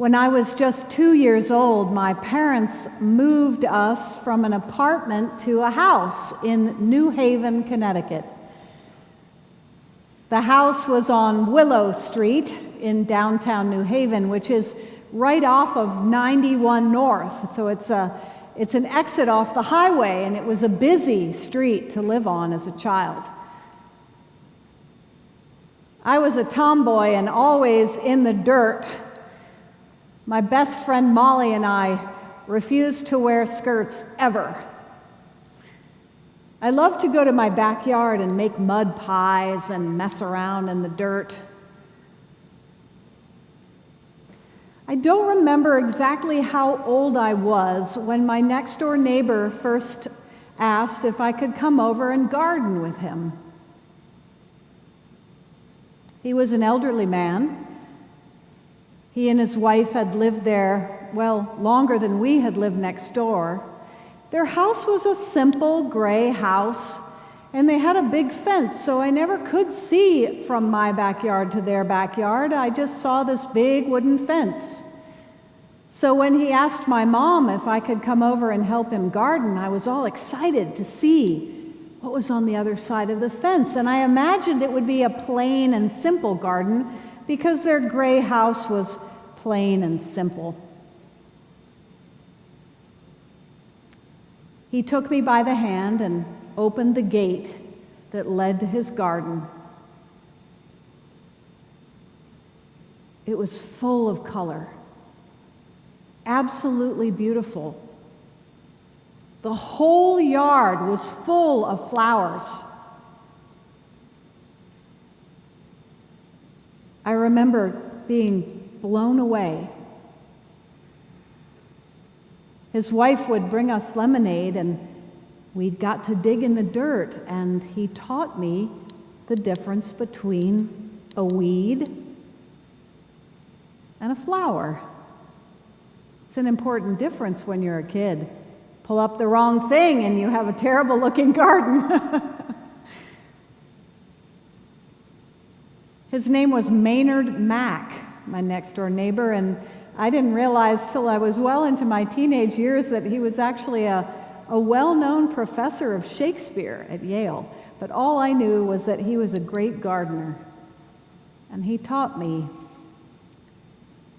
When I was just 2 years old, my parents moved us from an apartment to a house in New Haven, Connecticut. The house was on Willow Street in downtown New Haven, which is right off of 91 North. So it's an exit off the highway, and it was a busy street to live on as a child. I was a tomboy and always in the dirt. My best friend Molly and I refused to wear skirts ever. I loved to go to my backyard and make mud pies and mess around in the dirt. I don't remember exactly how old I was when my next-door neighbor first asked if I could come over and garden with him. He was an elderly man. He and his wife had lived there, well, longer than we had lived next door. Their house was a simple gray house, and they had a big fence, so I never could see from my backyard to their backyard. I just saw this big wooden fence. So when he asked my mom if I could come over and help him garden, I was all excited to see what was on the other side of the fence. And I imagined it would be a plain and simple garden because their gray house was plain and simple. He took me by the hand and opened the gate that led to his garden. It was full of color, absolutely beautiful. The whole yard was full of flowers. I remember being blown away. His wife would bring us lemonade, and we got to dig in the dirt, and he taught me the difference between a weed and a flower. It's an important difference when you're a kid. Pull up the wrong thing and you have a terrible looking garden. His name was Maynard Mack, my next door neighbor, and I didn't realize till I was well into my teenage years that he was actually a well-known professor of Shakespeare at Yale. But all I knew was that he was a great gardener, and he taught me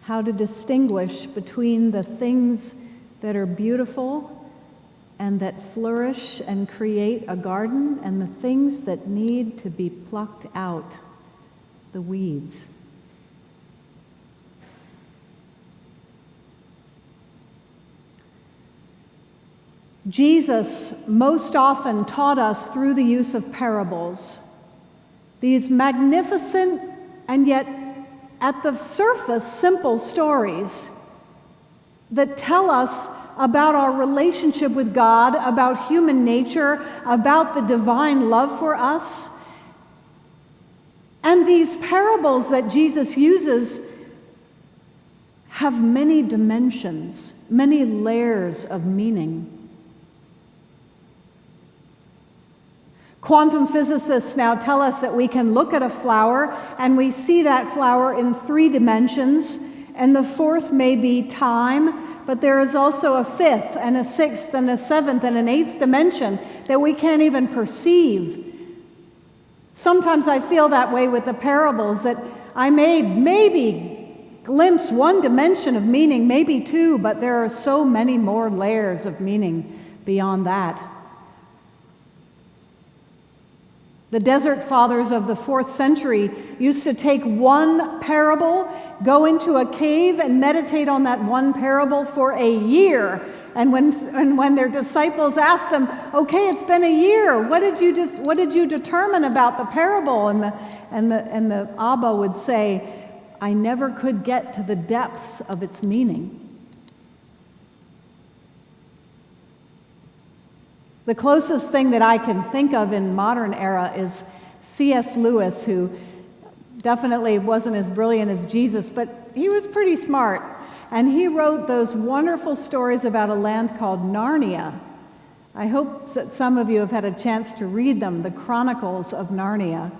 how to distinguish between the things that are beautiful and that flourish and create a garden and the things that need to be plucked out, the weeds. Jesus most often taught us through the use of parables, these magnificent and yet at the surface simple stories that tell us about our relationship with God, about human nature, about the divine love for us. And these parables that Jesus uses have many dimensions, many layers of meaning. Quantum physicists now tell us that we can look at a flower and we see that flower in 3 dimensions, and the fourth may be time, but there is also a 5th and a 6th and a 7th and an 8th dimension that we can't even perceive. Sometimes I feel that way with the parables, that I may maybe glimpse 1 dimension of meaning, maybe 2, but there are so many more layers of meaning beyond that. The desert fathers of the 4th century used to take 1 parable, go into a cave and meditate on that 1 parable for a year. And when their disciples asked them, "Okay, it's been a year. What did you determine about the parable?" And the Abba would say, "I never could get to the depths of its meaning." The closest thing that I can think of in modern era is C.S. Lewis, who definitely wasn't as brilliant as Jesus, but he was pretty smart. And he wrote those wonderful stories about a land called Narnia. I hope that some of you have had a chance to read them, the Chronicles of Narnia.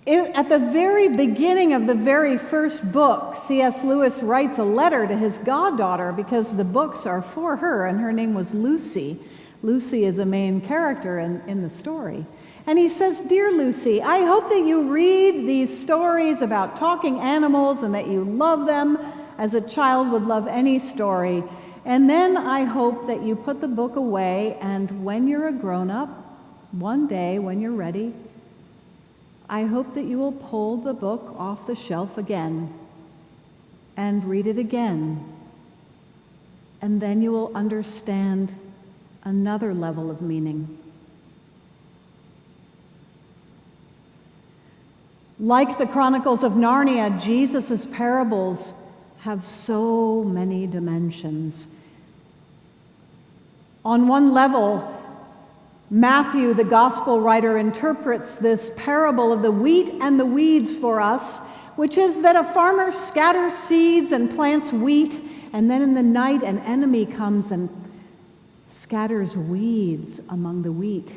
At the very beginning of the very first book, C.S. Lewis writes a letter to his goddaughter because the books are for her, and her name was Lucy. Lucy is a main character in the story. And he says, "Dear Lucy, I hope that you read these stories about talking animals and that you love them as a child would love any story. And then I hope that you put the book away, and when you're a grown-up, one day when you're ready, I hope that you will pull the book off the shelf again and read it again. And then you will understand another level of meaning." Like the Chronicles of Narnia, Jesus' parables have so many dimensions. On one level, Matthew, the gospel writer, interprets this parable of the wheat and the weeds for us, which is that a farmer scatters seeds and plants wheat, and then in the night an enemy comes and scatters weeds among the wheat.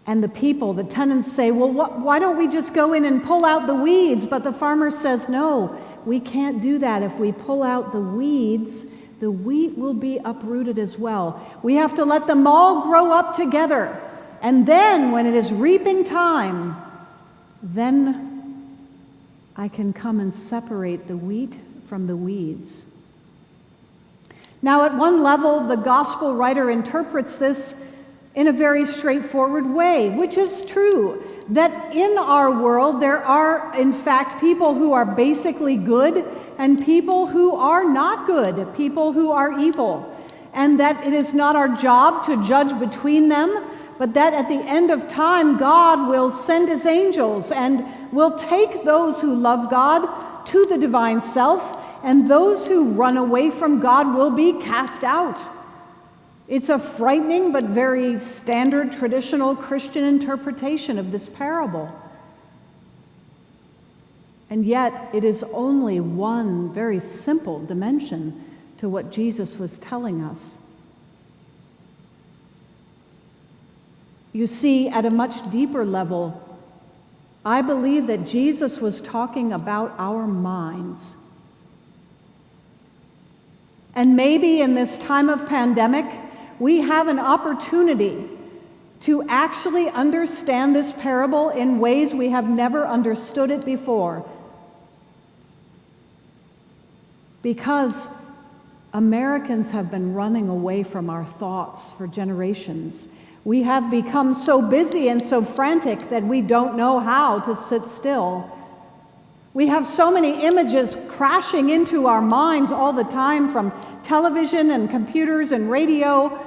And the people, the tenants say, "Well, why don't we just go in and pull out the weeds?" But the farmer says, "No, we can't do that. If we pull out the weeds, the wheat will be uprooted as well. We have to let them all grow up together. And then, when it is reaping time, then I can come and separate the wheat from the weeds." Now, at one level, the gospel writer interprets this in a very straightforward way, which is true, that in our world there are, in fact, people who are basically good and people who are not good, people who are evil, and that it is not our job to judge between them, but that at the end of time, God will send his angels and will take those who love God to the divine self, and those who run away from God will be cast out. It's a frightening but very standard traditional Christian interpretation of this parable. And yet, it is only one very simple dimension to what Jesus was telling us. You see, at a much deeper level, I believe that Jesus was talking about our minds. And maybe in this time of pandemic, we have an opportunity to actually understand this parable in ways we have never understood it before. Because Americans have been running away from our thoughts for generations. We have become so busy and so frantic that we don't know how to sit still. We have so many images crashing into our minds all the time from television and computers and radio,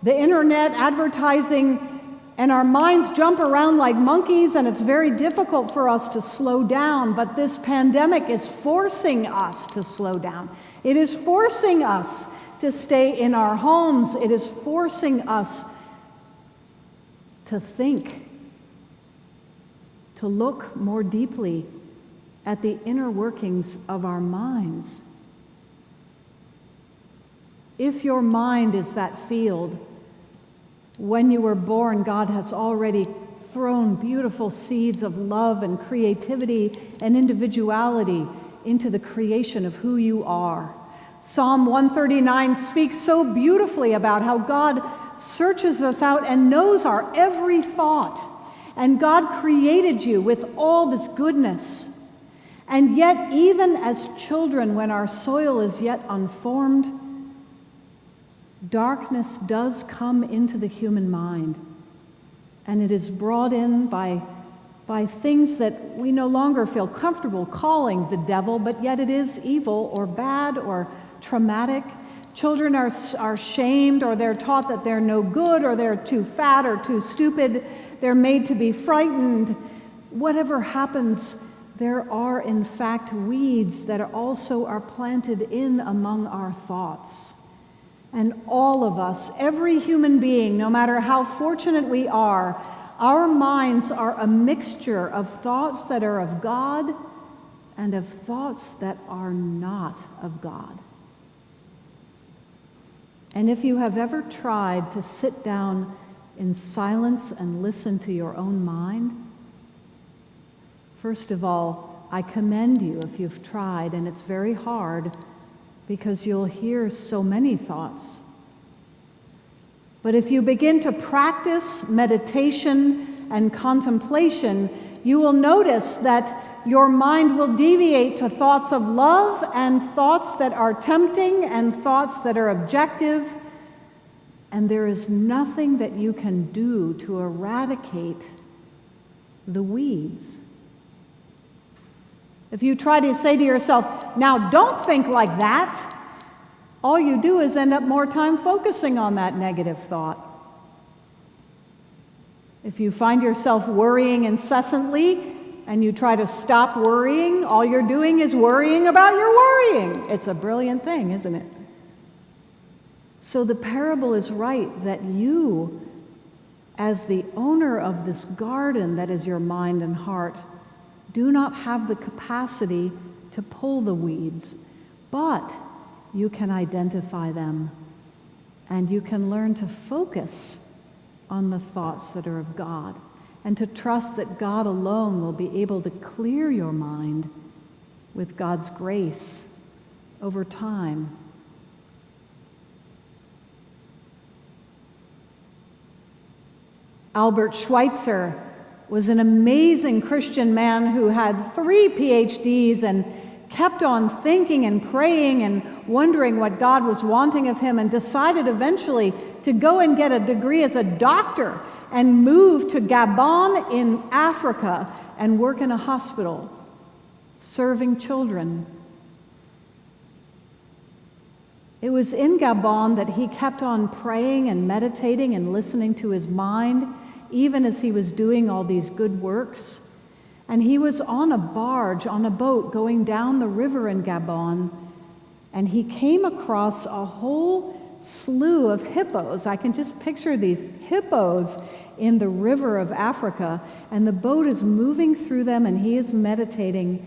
the internet, advertising, and our minds jump around like monkeys, and it's very difficult for us to slow down. But this pandemic is forcing us to slow down. It is forcing us to stay in our homes. It is forcing us to think, to look more deeply at the inner workings of our minds. If your mind is that field, when you were born, God has already thrown beautiful seeds of love and creativity and individuality into the creation of who you are. Psalm 139 speaks so beautifully about how God searches us out and knows our every thought. And God created you with all this goodness. And yet, even as children, when our soil is yet unformed, darkness does come into the human mind, and it is brought in by things that we no longer feel comfortable calling the devil, but yet it is evil or bad or traumatic. Children are shamed, or they're taught that they're no good, or they're too fat or too stupid. They're made to be frightened. Whatever happens, there are in fact weeds that also are planted in among our thoughts. And all of us, every human being, no matter how fortunate we are, our minds are a mixture of thoughts that are of God and of thoughts that are not of God. And if you have ever tried to sit down in silence and listen to your own mind? First of all, I commend you if you've tried, and it's very hard because you'll hear so many thoughts. But if you begin to practice meditation and contemplation, you will notice that your mind will deviate to thoughts of love and thoughts that are tempting and thoughts that are objective. And there is nothing that you can do to eradicate the weeds. If you try to say to yourself, now don't think like that, all you do is end up more time focusing on that negative thought. If you find yourself worrying incessantly and you try to stop worrying, all you're doing is worrying about your worrying. It's a brilliant thing, isn't it? So the parable is right that you, as the owner of this garden that is your mind and heart, do not have the capacity to pull the weeds, but you can identify them, and you can learn to focus on the thoughts that are of God, and to trust that God alone will be able to clear your mind with God's grace over time. Albert Schweitzer was an amazing Christian man who had 3 PhDs and kept on thinking and praying and wondering what God was wanting of him, and decided eventually to go and get a degree as a doctor and move to Gabon in Africa and work in a hospital, serving children. It was in Gabon that he kept on praying and meditating and listening to his mind, even as he was doing all these good works. And he was on a barge, on a boat, going down the river in Gabon, and he came across a whole slew of hippos. I can just picture these hippos in the river of Africa, and the boat is moving through them, and he is meditating,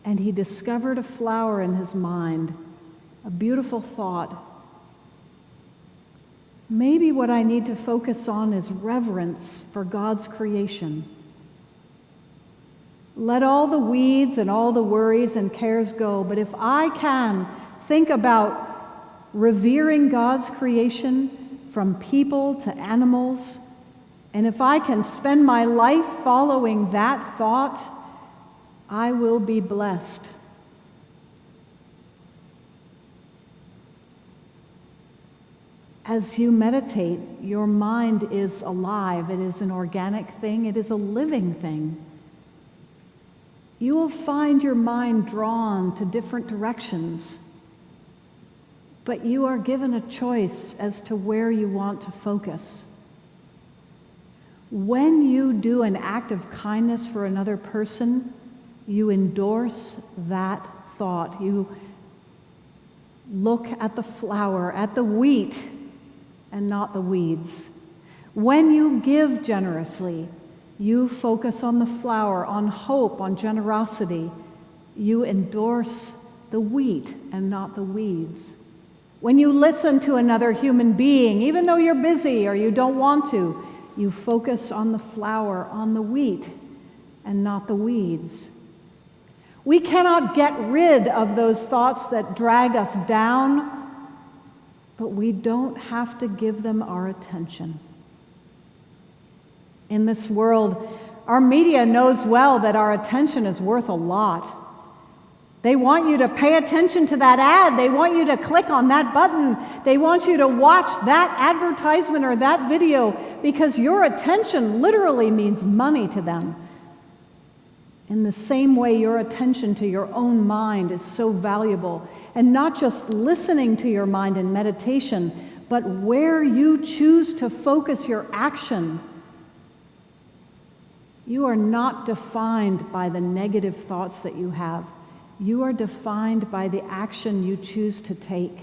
and he discovered a flower in his mind, a beautiful thought. Maybe what I need to focus on is reverence for God's creation. Let all the weeds and all the worries and cares go, but if I can think about revering God's creation from people to animals, and if I can spend my life following that thought, I will be blessed. As you meditate, your mind is alive. It is an organic thing. It is a living thing. You will find your mind drawn to different directions, but you are given a choice as to where you want to focus. When you do an act of kindness for another person, you endorse that thought. You look at the flower, at the wheat, and not the weeds. When you give generously, you focus on the flower, on hope, on generosity. You endorse the wheat and not the weeds. When you listen to another human being, even though you're busy or you don't want to, you focus on the flower, on the wheat, and not the weeds. We cannot get rid of those thoughts that drag us down, but we don't have to give them our attention. In this world, our media knows well that our attention is worth a lot. They want you to pay attention to that ad. They want you to click on that button. They want you to watch that advertisement or that video because your attention literally means money to them. In the same way, your attention to your own mind is so valuable. And not just listening to your mind in meditation, but where you choose to focus your action. You are not defined by the negative thoughts that you have. You are defined by the action you choose to take.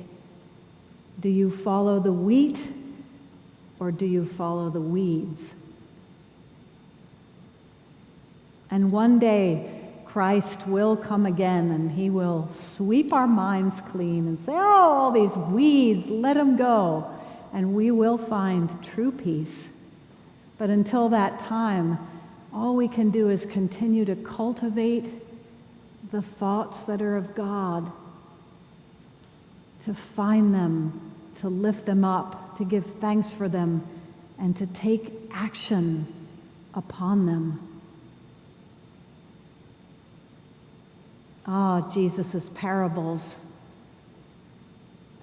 Do you follow the wheat or do you follow the weeds? And one day, Christ will come again and he will sweep our minds clean and say, oh, all these weeds, let them go. and we will find true peace. But until that time, all we can do is continue to cultivate the thoughts that are of God, to find them, to lift them up, to give thanks for them, and to take action upon them. Jesus' parables.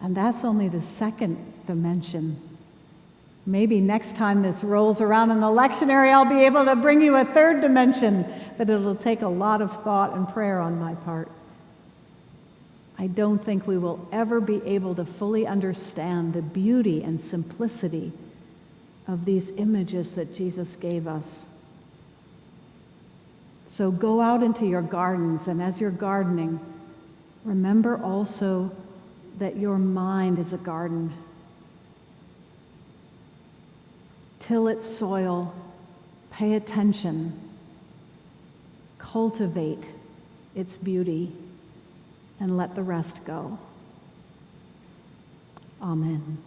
And that's only the second dimension. Maybe next time this rolls around in the lectionary, I'll be able to bring you a third dimension, but it'll take a lot of thought and prayer on my part. I don't think we will ever be able to fully understand the beauty and simplicity of these images that Jesus gave us. So go out into your gardens, and as you're gardening, remember also that your mind is a garden. Till its soil, pay attention, cultivate its beauty, and let the rest go. Amen.